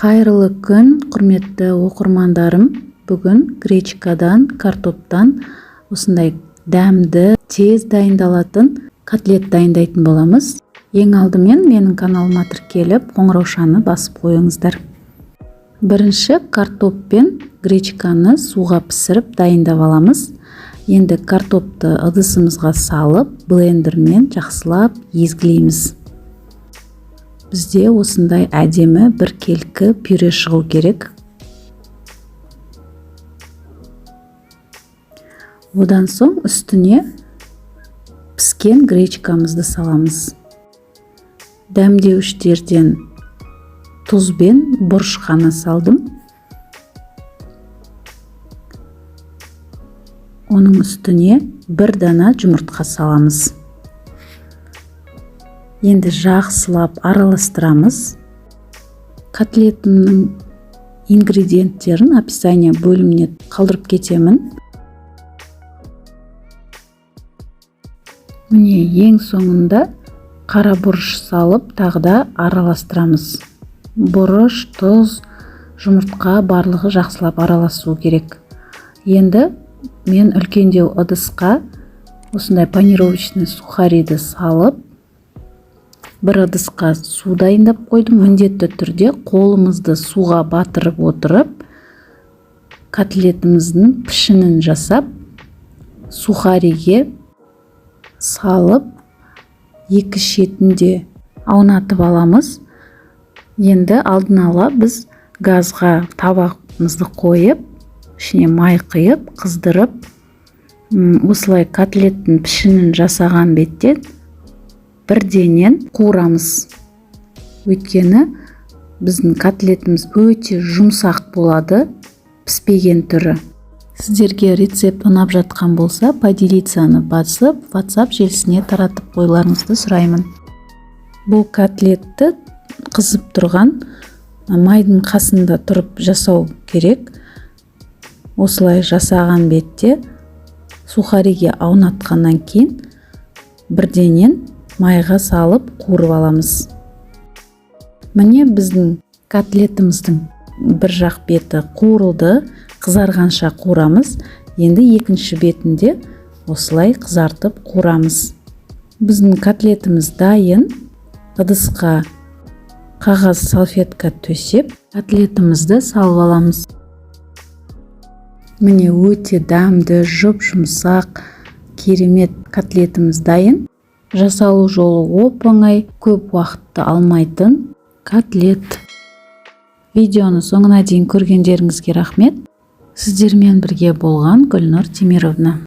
Кайрылы күн, құрметті оқырмандарым. Бүгін гречкадан, картоптан осындай дәмді, тез дайындалатын котлет дайындайтын боламыз. Ең алдымен менің каналыма тіркеліп, қоңыраушаны басып қойыңыздар. Бірінші картоп пен гречканы суға пісіріп дайындап аламыз. Енді картопты ыдысымызға салып, блендермен жақсылап езгілейміз. Бізде осындай әдемі бір келкі пюре шығу керек. Одан соң үстіне піскен гречкамызды саламыз. Дәмдеуіштерден тұз бен бұрыш қана салдым. Оның үстіне бір дана жұмыртқа саламыз. Енді жақсылап араластырамыз. Котлетімнің ингредиенттерін описание бөліміне қалдырып кетемін. Міне ең соңында қара бұрыш салып, тағы да араластырамыз. Бұрыш, тұз, жұмыртқа барлығы жақсылап араласу керек. Енді мен үлкендеу ыдысқа осындай панировочный сухариді салып, бір ыдысқа су дайындап қойдым. Міндетті түрде қолымызды суға батырып отырып, котлетіміздің пішінін жасап, сухариге салып, екі шетінде аунатып аламыз. Енді алдын ала біз газға табағымызды қойып, ішіне май құйып, қыздырып, осылай котлеттің пішінін жасаған бетте бірденен қуырамыз. Өйткені біздің котлетіміз өте жұмсақ болады, піспеген түрі. Сіздерге рецепт ұнап жатқан болса, поделицаны басып, WhatsApp желісіне таратып қойларыңызды сұраймын. Бұл котлетті қызып тұрған майдың қасында тұрып жасау керек. Осылай жасаған бетте сухариге аунатқаннан кейін бірденен майға салып қуырып аламыз. Міне біздің котлетіміздің бір жақ беті қуырылды, қызарғанша қуырамыз. Енді екінші бетінде осылай қызартып қуырамыз. Біздің котлетіміз дайын. Ыдысқа қағаз салфетка төсеп, котлетімізді салып аламыз. Міне өте дәмді, жұп-жұмсақ, керемет котлетіміз дайын. Жасалу жолы оп-оңай, көп уақытты алмайтын котлет. Видеоны соңына дейін көргендеріңізге рахмет. Сіздермен бірге болған Гүлнұр Темировна.